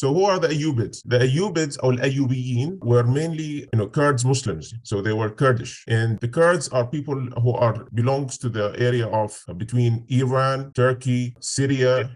So who are the Ayubids? The Ayubids or Ayubiyin were mainly, Kurds Muslims. So they were Kurdish. And the Kurds are people who belongs to the area of between Iran, Turkey, Syria,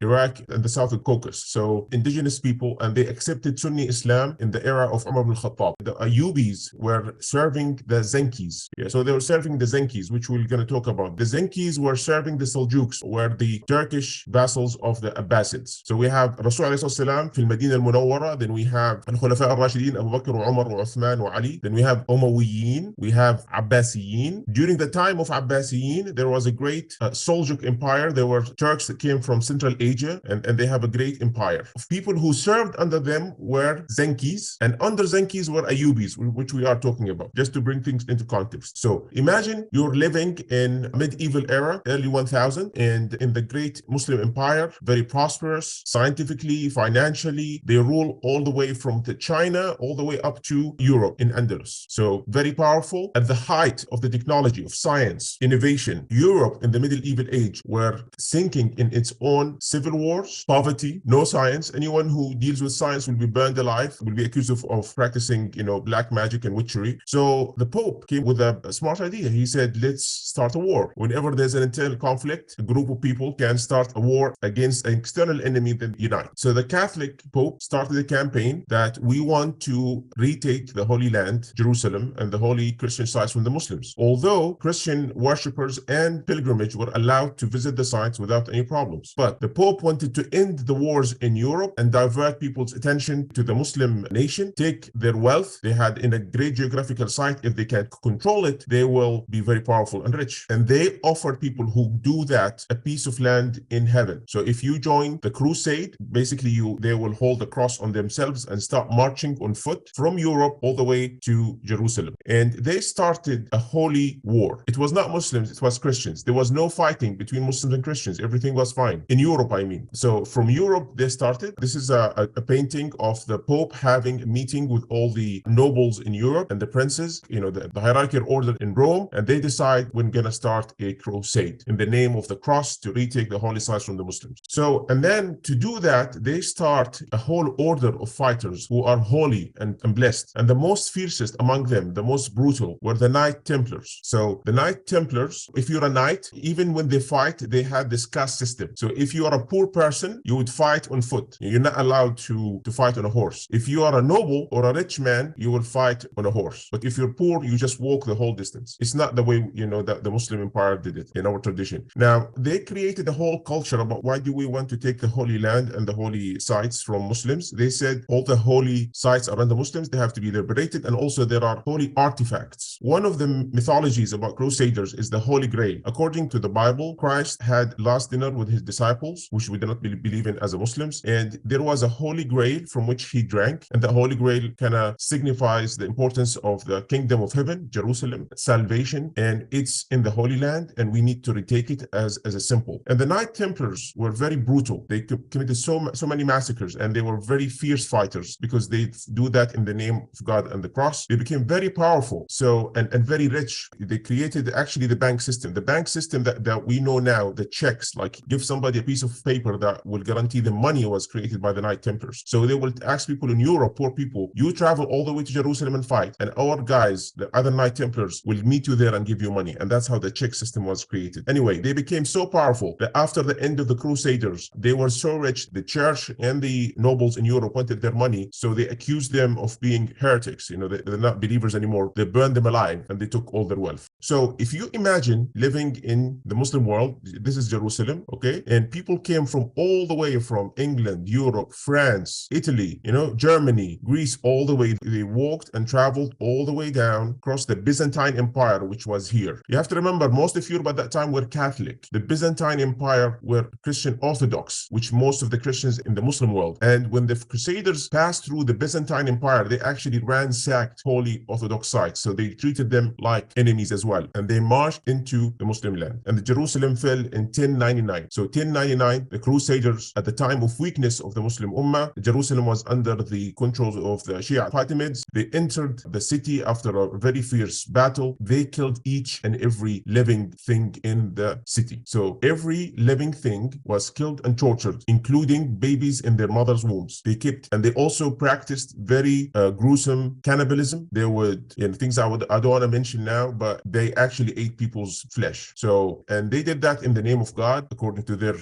Iraq, and the south of Caucasus. So indigenous people, and they accepted Sunni Islam in the era of Umar ibn Khattab. The Ayubis were serving the Zenkis. Yeah, so they were serving the Zenkis, which we're going to talk about. The Zenkis were serving the Seljuks, were the Turkish vassals of the Abbasids. So we have Rasul alayhi salam في المدينة المنورة, then we have الخلفاء الراشدين Abu Bakr وعمر وعثمان وعلي, then we have Umayyin, we have Abbasiyin. During the time of Abbasiyin, there was a great Seljuk empire. There were Turks that came from Central Asia, and they have a great empire. People who served under them were Zenkis, and under Zenkis were Ayubis, which we are talking about, just to bring things into context. So imagine you're living in medieval era, early 1000, and in the great Muslim empire, very prosperous, scientifically, financially. They rule all the way from China, all the way up to Europe in Andalus. So very powerful. At the height of the technology, of science, innovation, Europe in the medieval age were sinking in its own civil wars, poverty, no science. Anyone who deals with science will be burned alive, will be accused of practicing, black magic and witchery. So the Pope came with a smart idea. He said, let's start a war. Whenever there's an internal conflict, a group of people can start a war against an external enemy that unite. So the Catholic Pope started a campaign that we want to retake the Holy Land, Jerusalem, and the holy Christian sites from the Muslims. Although Christian worshippers and pilgrimage were allowed to visit the sites without any problems. But the Pope wanted to end the wars in Europe and divert people's attention to the Muslim nation, take their wealth they had in a great geographical site. If they can control it, they will be very powerful and rich. And they offered people who do that a piece of land in heaven. So if you join the crusade, basically they will hold the cross on themselves and start marching on foot from Europe all the way to Jerusalem. And they started a holy war. It was not Muslims, it was Christians. There was no fighting between Muslims and Christians. Everything was fine. In Europe, I mean. So from Europe, they started. This is a painting of the Pope having a meeting with all the nobles in Europe and the princes, the hierarchical order in Rome, and they decide we're going to start a crusade in the name of the cross to retake the holy sites from the Muslims. So, and then to do that, they start a whole order of fighters who are holy and blessed. And the most fiercest among them, the most brutal, were the Knight Templars. So the Knight Templars, if you're a knight, even when they fight, they had this caste system. So if you are a poor person, you would fight on foot. You're not allowed to fight on a horse. If you are a noble or a rich man, you will fight on a horse. But if you're poor, you just walk the whole distance. It's not the way, that the Muslim empire did it in our tradition. Now, they created a whole culture about why do we want to take the Holy Land and the holy sites from Muslims. They said all the holy sites around the Muslims, they have to be liberated, and also there are holy artifacts. One of the mythologies about crusaders is the Holy Grail. According to the Bible, Christ had last dinner with his disciples, which we do not believe in as a Muslims, and there was a Holy Grail from which he drank, and the Holy Grail kind of signifies the importance of the kingdom of heaven, Jerusalem, salvation, and it's in the Holy Land, and we need to retake it as a symbol. And the Knight Templars were very brutal. They committed so many massacres, and they were very fierce fighters because they do that in the name of God and the cross. They became very powerful, and very rich. They created actually the bank system. The bank system that we know now, the checks, like give somebody a piece of paper that will guarantee the money, was created by the Knight Templars. So they will ask people in Europe, poor people, you travel all the way to Jerusalem and fight, and our guys, the other Knight Templars, will meet you there and give you money. And that's how the check system was created. Anyway, they became so powerful that after the end of the Crusaders, they were so rich, the church and the nobles in Europe wanted their money, so they accused them of being heretics. They're not believers anymore. They burned them alive and they took all their wealth. So if you imagine living in the Muslim world, this is Jerusalem, okay? And people came from all the way from England, Europe, France, Italy, Germany, Greece, all the way. They walked and traveled all the way down across the Byzantine Empire, which was here. You have to remember, most of Europe at that time were Catholic. The Byzantine Empire were Christian Orthodox, which most of the Christians in the Muslim world. And when the Crusaders passed through the Byzantine Empire, they actually ransacked holy Orthodox sites. So they treated them like enemies as well. And they marched into the Muslim land. And the Jerusalem fell in 1099. So 1099, the Crusaders, at the time of weakness of the Muslim Ummah, Jerusalem was under the control of the Shia Fatimids. They entered the city after a very fierce battle. They killed each and every living thing in the city. So every living thing was killed and tortured, including babies in their mother's wombs. They kept, and they also practiced very gruesome cannibalism. They would, things I don't want to mention now, but they actually ate people's flesh. So, and they did that in the name of God, according to their,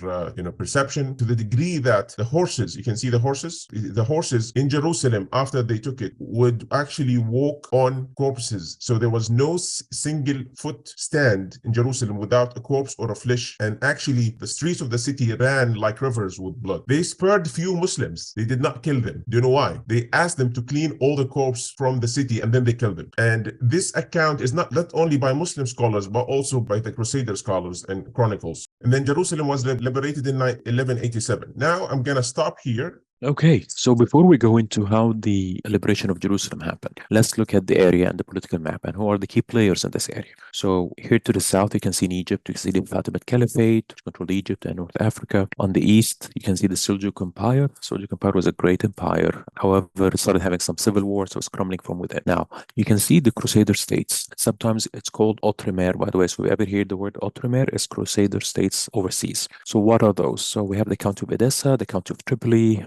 perception, to the degree that the horses, you can see the horses in Jerusalem after they took it would actually walk on corpses. So there was no single foot stand in Jerusalem without a corpse or a flesh. And actually, the streets of the city ran like rivers with blood. They spared few Muslims. They did not kill them. Do you know why? They asked them to clean all the corpses from the city, and then they killed them. And this account is not only by Muslim scholars, but also by the Crusader scholars and chronicles. And then Jerusalem was liberated in 1187. Now I'm going to stop here. Okay, so before we go into how the liberation of Jerusalem happened, let's look at the area and the political map and who are the key players in this area. So here to the south, you can see in Egypt, you can see the Fatimid Caliphate, which controlled Egypt and North Africa. On the east, you can see the Seljuk Empire. Seljuk Empire was a great empire. However, it started having some civil wars, so it's crumbling from within. Now, you can see the Crusader states. Sometimes it's called Outremer, by the way. So if you ever hear the word Outremer, it's Crusader states overseas. So what are those? So we have the County of Edessa, the County of Tripoli,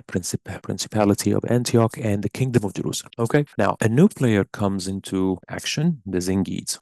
Principality of Antioch, and the Kingdom of Jerusalem. Okay, now a new player comes into action, the Zengids.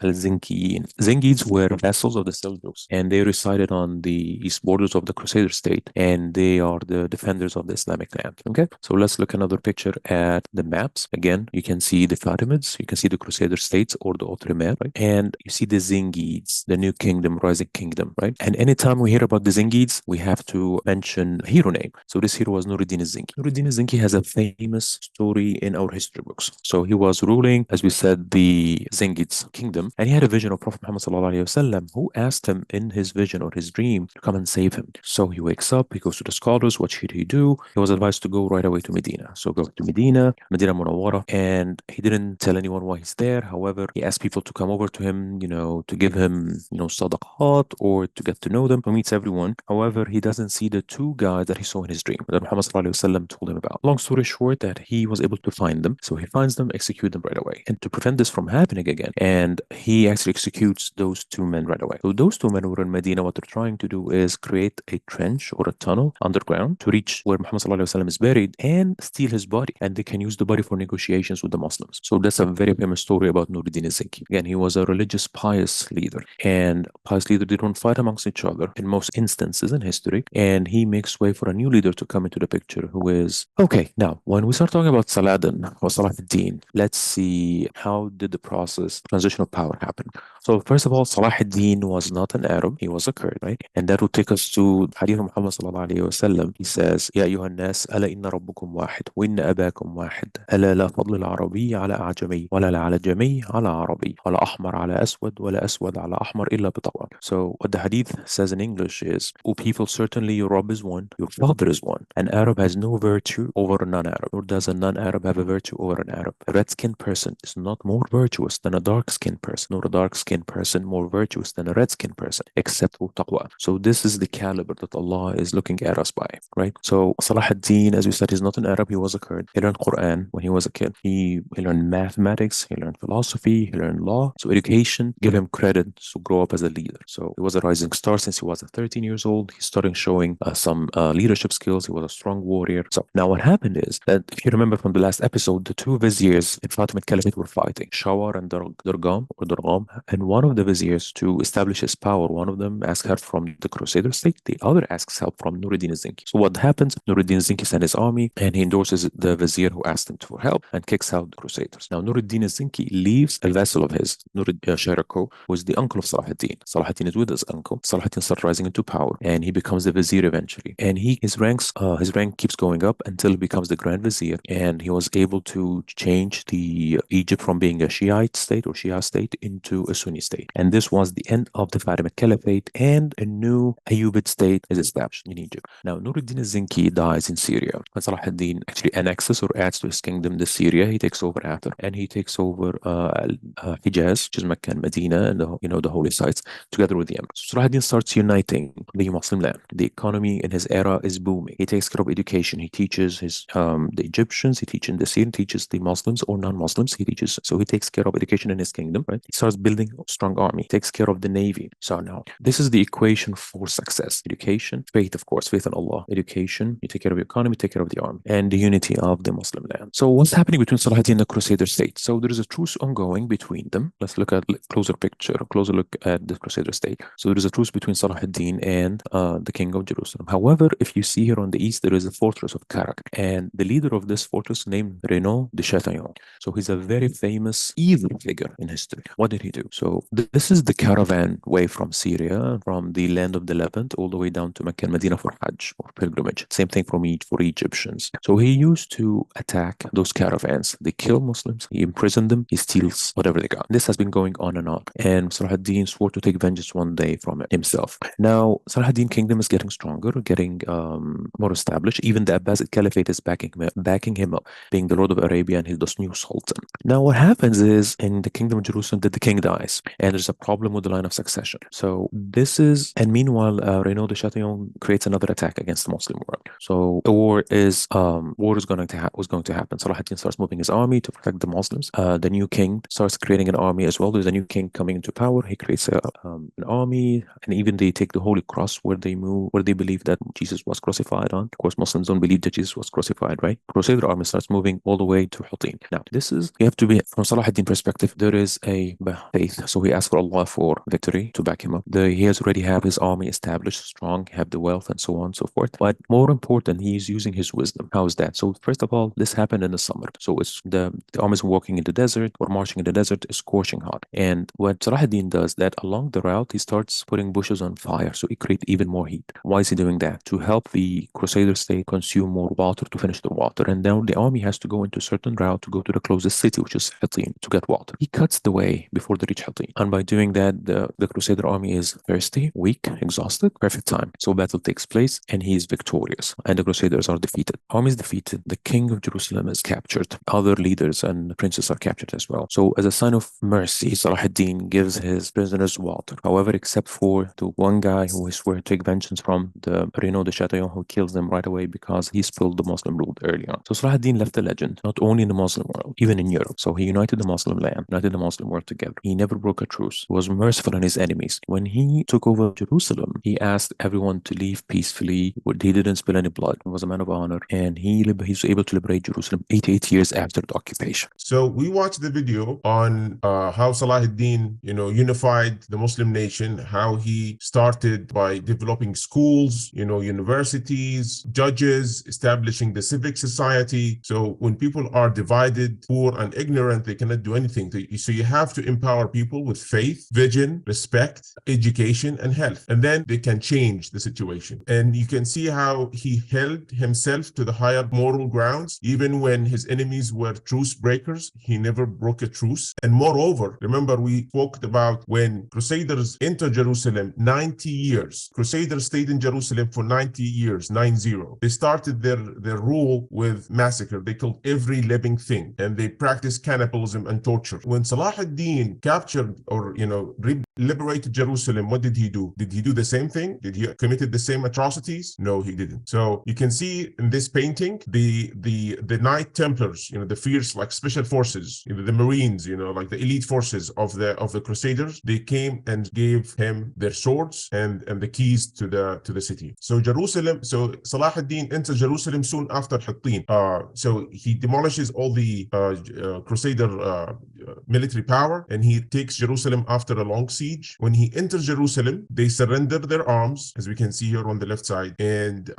Zengids were vassals of the Seljuks, and they resided on the east borders of the Crusader state, and they are the defenders of the Islamic land. Okay, so let's look another picture at the maps. Again, you can see the Fatimids, you can see the Crusader states or the Ottoman, right? And you see the Zengids, the new kingdom, rising kingdom, right? And anytime we hear about the Zengids, we have to mention a hero name. So this hero was Nuruddin al-Zengi. Nuruddin al-Zengi has a famous story in our history books. So he was ruling, as we said, the Zengids kingdom, and he had a vision of Prophet Muhammad sallallahu alaihi wasallam, who asked him in his vision or his dream to come and save him. So he wakes up, he goes to the scholars. What should he do? He was advised to go right away to Medina. So go to Medina Munawwara, and he didn't tell anyone why he's there. However, he asked people to come over to him, to give him, sadaqat or to get to know them. He meets everyone. However, he doesn't see the two guys that he saw in his dream that Muhammad sallallahu alaihi wasallam told him about. Long story short, that he was able to find them. So he finds them, execute them right away. And to prevent this from happening again, and he actually executes those two men right away. So those two men were in Medina. What they're trying to do is create a trench or a tunnel underground to reach where Muhammad sallallahu alaihi wasallam is buried and steal his body. And they can use the body for negotiations with the Muslims. So that's a very famous story about Nuruddin al-Zengi. Again, he was a religious, pious leader. And pious leader, they don't fight amongst each other in most instances in history. And he makes way for a new leader to come into the picture, who is... Okay, now, when we start talking about Saladin or Salah ad-Din, let's see how did the process, transition of power happen. So first of all, Salah ad-Din was not an Arab, he was a Kurd, right? And that would take us to Hadith of Muhammad sallallahu alayhi wa sallam. He says, Ya ayyuhan nas, ala inna rabbukum wahid, wa inna abakum wahid, ala la fadl al-Arabi ala a'jami, wa la al-Ajami ala Arabi, wa la ahmar ala aswad, wa la aswad ala ahmar illa bitaqwa. So what the Hadith says in English is, O people, certainly your Rabb is one, your father is one. An Arab has no virtue over a non-Arab, nor does a non-Arab have a virtue over an Arab. A red-skinned person is not more virtuous than a dark-skinned person, nor a dark-skinned person more virtuous than a red-skinned person, except for taqwa. So this is the caliber that Allah is looking at us by, right? So Salah ad-Din, as we said, he's not an Arab, he was a Kurd. He learned Quran when he was a kid. He learned mathematics, he learned philosophy, he learned law. So education give him credit to grow up as a leader. So he was a rising star since he was 13 years old. He started showing some leadership skills. He was a strong warrior. So now what happened is that, if you remember from the last episode, the two viziers in Fatimid Caliphate were fighting, Shawar and Durgam, and one of the viziers, to establish his power, one of them asked help from the Crusader state, the other asks help from Nuruddin al-Zengi. So what happens? Nuruddin al-Zengi sent his army, and he endorses the vizier who asked him for help and kicks out the Crusaders. Now Nuruddin al-Zengi leaves a vassal of his, Nuruddin Shairako, who is the uncle of Salah ad-Din. Salah ad-Din is with his uncle. Salah ad-Din starts rising into power, and he becomes the vizier eventually. And his rank keeps going up until he becomes the Grand Vizier, and he was able to change the Egypt from being a Shiite state or Shia state into a Sunni state. And this was the end of the Fatimid Caliphate, and a new Ayubid state is established in Egypt. Now Nuruddin al-Zengi dies in Syria. When Salah ad-Din actually annexes or adds to his kingdom the Syria, he takes over after, and he takes over Hijaz, which is Mecca and Medina, and the holy sites, together with the Emperor. So Salah ad-Din starts uniting the Muslim land. The economy in his era is booming. He takes care of education. He teaches the Egyptians, he teaches the Syrians, teaches the Muslims or non-Muslims. He teaches, so he takes care of education in his kingdom, right? He starts building strong army, takes care of the navy. So now this is the equation for success: education, faith, of course, faith in Allah, education, you take care of your economy, take care of the army, and the unity of the Muslim land. So what's happening between Salahuddin and the Crusader state? So there is a truce ongoing between them. Let's look at a closer look at the Crusader state. So there is a truce between Salahuddin and the king of Jerusalem. However, if you see here on the east, there is a fortress of Karak, and the leader of this fortress named Renaud de Chatillon. So he's a very famous evil figure in history. What did he do? So this is the caravan way from Syria, from the land of the Levant, all the way down to Mecca and Medina for Hajj or pilgrimage. Same thing for Egyptians. So he used to attack those caravans. They kill Muslims, he imprisoned them, he steals whatever they got. This has been going on. And Salahuddin swore to take vengeance one day from himself. Now, Salahuddin kingdom is getting stronger, getting more established. Even the Abbasid Caliphate is backing him up, being the Lord of Arabia and he's the new Sultan. Now, what happens is in the kingdom of Jerusalem that the king dies, and there's a problem with the line of succession. So and meanwhile, Renaud de Chatillon creates another attack against the Muslim world. So a war is going to happen. Salahuddin starts moving his army to protect the Muslims. The new king starts creating an army as well. There's a new king coming into power. He creates an army, and even they take the Holy Cross where they believe that Jesus was crucified on. Of course, Muslims don't believe that Jesus was crucified, right? Crusader army starts moving all the way to Hutin. Now, you have to be, from Salahuddin perspective, there is a faith. So he asks for Allah for victory to back him up. He has already have his army established, strong, have the wealth and so on and so forth. But more important, he is using his wisdom. How is that? So first of all, this happened in the summer. So it's the army is walking in the desert or marching in the desert, is scorching hot. And what Salahuddin does, that along the route, he starts putting bushes on fire. So it creates even more heat. Why is he doing that? To help the Crusader state consume more water, to finish the water. And now the army has to go into a certain route to go to the closest city, which is Hutin, to get water. He cuts the way before they reach Hutin. And by doing that, the Crusader army is thirsty, weak, exhausted. Perfect time. So battle takes place and he is victorious. And the Crusaders are defeated. Army is defeated. The king of Jerusalem is captured. Other leaders and princes are captured as well. So as a sign of mercy, Salahuddin gives his prisoners water. However, except for the one guy who he swore to take vengeance from, the Renaud de Chatillon, who kills them right away because he spilled the Muslim blood early on. So Salahuddin left a legend, not only in the Muslim world, even in Europe. So he united the Muslim land, united the Muslim world together. He never broke a truce. He was merciful on his enemies. When he took over Jerusalem, he asked everyone to leave peacefully. He didn't spill any blood. He was a man of honor, and he was able to liberate Jerusalem 88 years after the occupation. So we watched the video on how Salahuddin, unified the Muslim nation, how he started by developing schools, universities, judges, establishing the civic society. So when people are divided, poor and ignorant, they cannot do anything. So you have to empower people with faith, vision, respect, education, and health. And then they can change the situation. And you can see how he held himself to the higher moral grounds. Even when his enemies were truce breakers, he never broke a truce. And moreover, remember we talked about when Crusaders entered Jerusalem, 90 years. Crusaders stayed in Jerusalem for 90 years, 90. They started their rule with massacre. They killed every living thing, and they practiced cannibalism and torture. When Salahuddin captured or, liberated Jerusalem, what did he do? Did he do the same thing? Did he committed the same atrocities? No, he didn't. So you can see in this painting, the Knight Templars, the fierce, like special forces, the Marines, like the elite forces of the Crusaders, they came and gave him their swords and the keys to the city. So Salahuddin enters Jerusalem soon after Hutin. So he demolishes all the Crusader military power, and he takes Jerusalem after a long siege. When he enters Jerusalem, they surrender their arms, as we can see here on the left side, and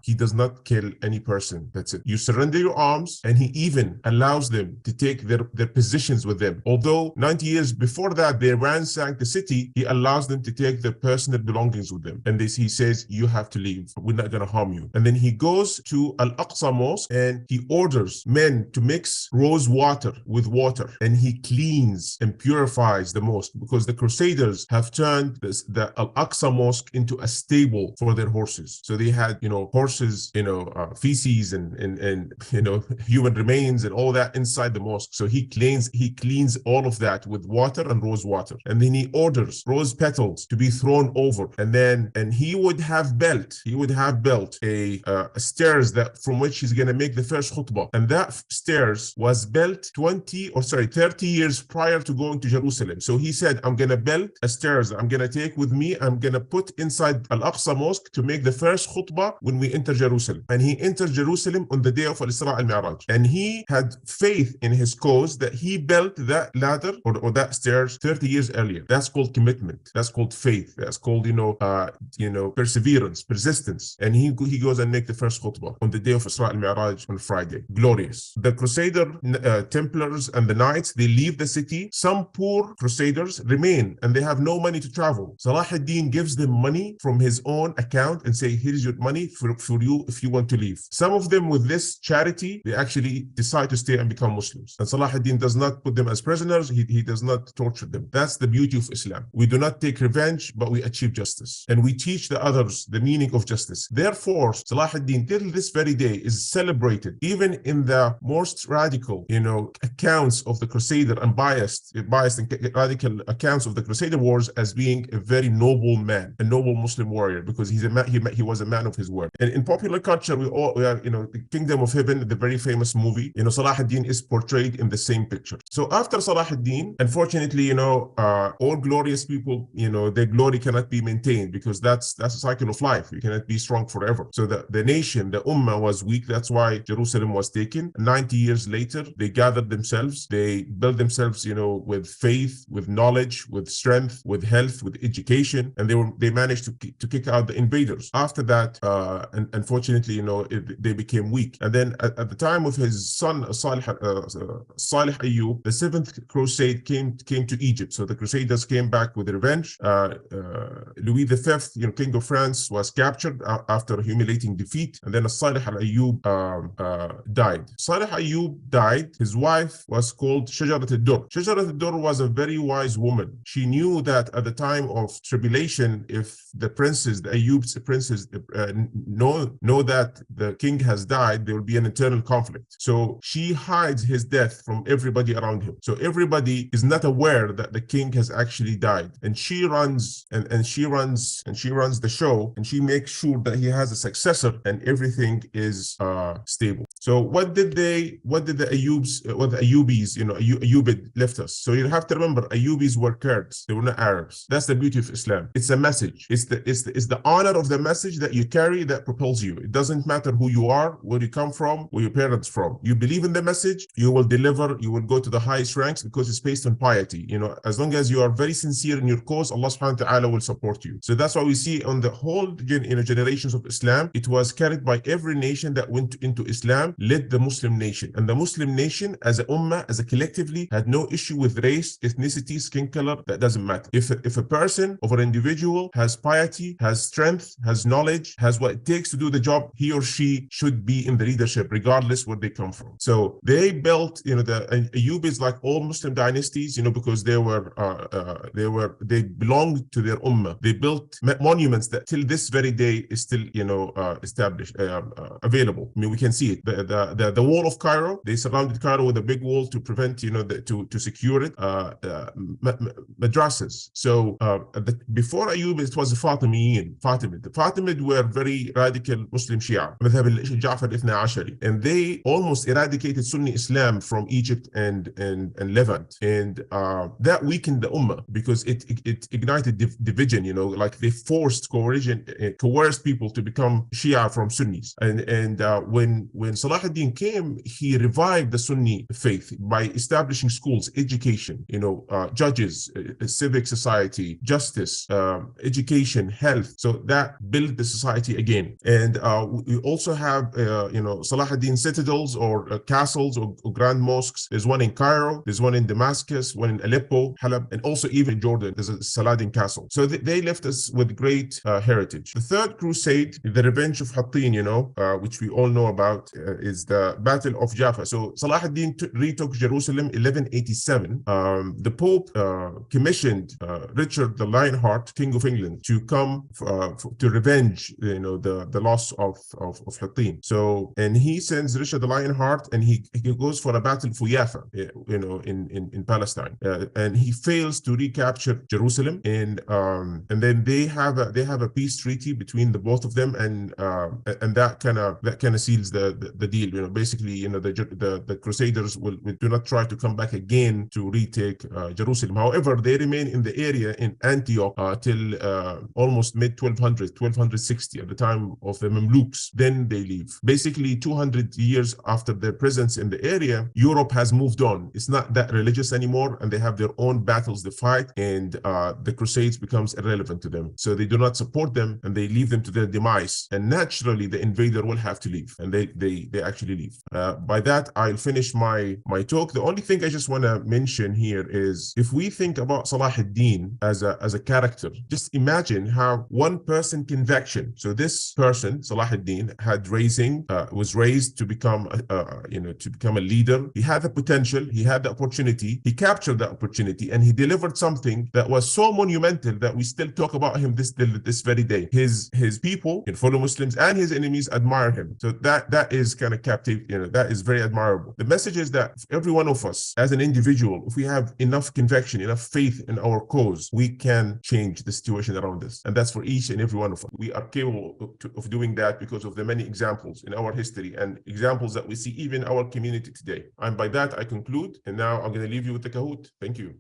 he does not kill any person. That's it. You surrender your arms, and he even allows them to take their positions with them. Although 90 years before that, they ransacked the city, he allows them to take their personal belongings with them. And he says, you have to leave. We're not going to harm you. And then he goes to Al-Aqsa Mosque, and he orders men to mix rose water with water, and he cleans and purifies the mosque, because the Crusaders have turned the Al-Aqsa Mosque into a stable for their horses. So they had, horses, feces and human remains and all that inside the mosque. So he cleans all of that with water and rose water. And then he orders rose petals to be thrown over. And he would have built a stairs from which he's going to make the first khutbah. And that stairs was built 30 years prior to going to Jerusalem. So he said, I'm going to build a stairs I'm going to take with me. I'm going to put inside Al-Aqsa Mosque to make the first khutbah when we enter Jerusalem. And he entered Jerusalem on the day of Al-Isra al-Mi'raj. And he had faith in his cause that he built that ladder or that stairs 30 years earlier. That's called commitment. That's called faith. That's called, perseverance, persistence. And he goes and make the first khutbah on the day of Isra al-Mi'raj on Friday. Glorious. The Crusader Templars and the Knights, they leave the city. Some poor Crusaders remain and they have no money to travel. Salah ad-Din gives them money from his own account and say, here's your money for you if you want to leave. Some of them with this charity, they actually decide to stay and become Muslims. And Salah ad-Din does not put them as prisoners. He does not torture them. That's the beauty of Islam. We do not take revenge, but we achieve justice. And we teach the others the meaning of justice. Therefore, Salah ad-Din till this very day is celebrated, even in the most radical, accounts of the Crusader and biased and radical accounts of the Crusader wars as being a very noble man, a noble Muslim warrior, because he was a man of his word. And in popular culture, we are, the Kingdom of Heaven, the very famous movie, Salah ad-Din is portrayed in the same picture. So after Salah ad-Din, unfortunately, all glorious people, their glory cannot be maintained because that's a cycle of life. You cannot be strong forever. So the nation, the Ummah was weak. That's why Jerusalem was taken. 90 years later, they gathered themselves. They built themselves, with faith, with knowledge, with strength, with health, with education, and they managed to kick out the invaders. After that, and unfortunately, they became weak. And then at the time of his son Salih Ayyub, the seventh crusade came to Egypt. So the Crusaders came back with revenge. Louis V, King of France, was captured after a humiliating defeat, and then Salih Ayyub died. Salih Ayyub died. His wife was called Shajarat al-Dur. Shajarat al-Dur was a very wise woman. She knew that at the time of tribulation, if the princes, the Ayyub's princes, know that the king has died, there will be an internal conflict. So she hides his death from everybody around him. So everybody is not aware that the king has actually died. And she runs and she runs the show, and she makes sure that he has a successor and everything is stable. So what did the Ayyubids, Ayyubid left us? So you have to remember, Ayyubids were Kurds. They were not Arabs. That's the beauty of Islam. It's a message. It's the honor of the message that you carry that propels you. It doesn't matter who you are, where you come from, where your parents from. You believe in the message, you will deliver, you will go to the highest ranks because it's based on piety. As long as you are very sincere in your cause, Allah subhanahu wa ta'ala will support you. So that's why we see on the whole generations of Islam, it was carried by every nation that went into Islam, led the Muslim nation. And the Muslim nation as a ummah, as a collectively, had no issue with race, ethnicity, skin color. That doesn't matter. If a person or an individual has piety, has strength, has knowledge, has what it takes to do the job, he or she should be in the leadership, regardless where they come from. So they built, the Ayyubids, like all Muslim dynasties, because they belonged to their ummah. They built monuments that till this very day is still, established, available. I mean, we can see it. The wall of Cairo, they surrounded Cairo with a big wall to prevent, to secure it. Madrasas. So before Ayyub, it was the Fatimid. The Fatimid were very radical Muslim Shia, Madhab al-Ja'far al-Ithna Ashari, and they almost eradicated Sunni Islam from Egypt and Levant, and that weakened the Ummah because it ignited division. Like they coerced people to become Shia from Sunnis. And when Salah ad-Din came, he revived the Sunni faith by establishing schools, education, judges, civic society, justice, education, health. So that built the society again. And we also have, Salah ad-Din citadels or castles or grand mosques. There's one in Cairo, there's one in Damascus, one in Aleppo, Halab, and also even in Jordan, there's a Saladin castle. So they left us with great heritage. The third crusade, the revenge of Hattin, which we all know about, is the Battle of Jaffa. So Salah ad-Din retook Jerusalem 1187. The Pope commissioned Richard the Lionheart, King of England, to come to revenge, the loss of Hattin. So, and he sends Richard the Lionheart, and he goes for a battle for Jaffa, in Palestine, and he fails to recapture Jerusalem. And then they have a peace treaty between the both of them, and that kind of seals the deal. Basically, the Crusaders will do not try to come back like again to retake Jerusalem. However, they remain in the area in Antioch till almost mid 1260 at the time of the Mamluks. Then they leave. Basically, 200 years after their presence in the area, Europe has moved on. It's not that religious anymore, and they have their own battles to fight, and the Crusades becomes irrelevant to them. So they do not support them, and they leave them to their demise. And naturally, the invader will have to leave, and they actually leave. By that, I'll finish my talk. The only thing I just want to mention here is, if we think about Salah ad-Din as a character, just imagine how one person can action. So this person, Salah ad-Din, was raised to become a leader. He had the potential, he had the opportunity, he captured the opportunity, and he delivered something that was so monumental that we still talk about him this very day. His people, fellow Muslims and his enemies, admire him. So that is kind of captive, that is very admirable. The message is that every one of us as an individual, if we have enough conviction, enough faith in our cause, we can change the situation around us. And that's for each and every one of us. We are capable of doing that because of the many examples in our history and examples that we see even in our community today. And by that, I conclude. And now I'm going to leave you with the Kahoot. Thank you.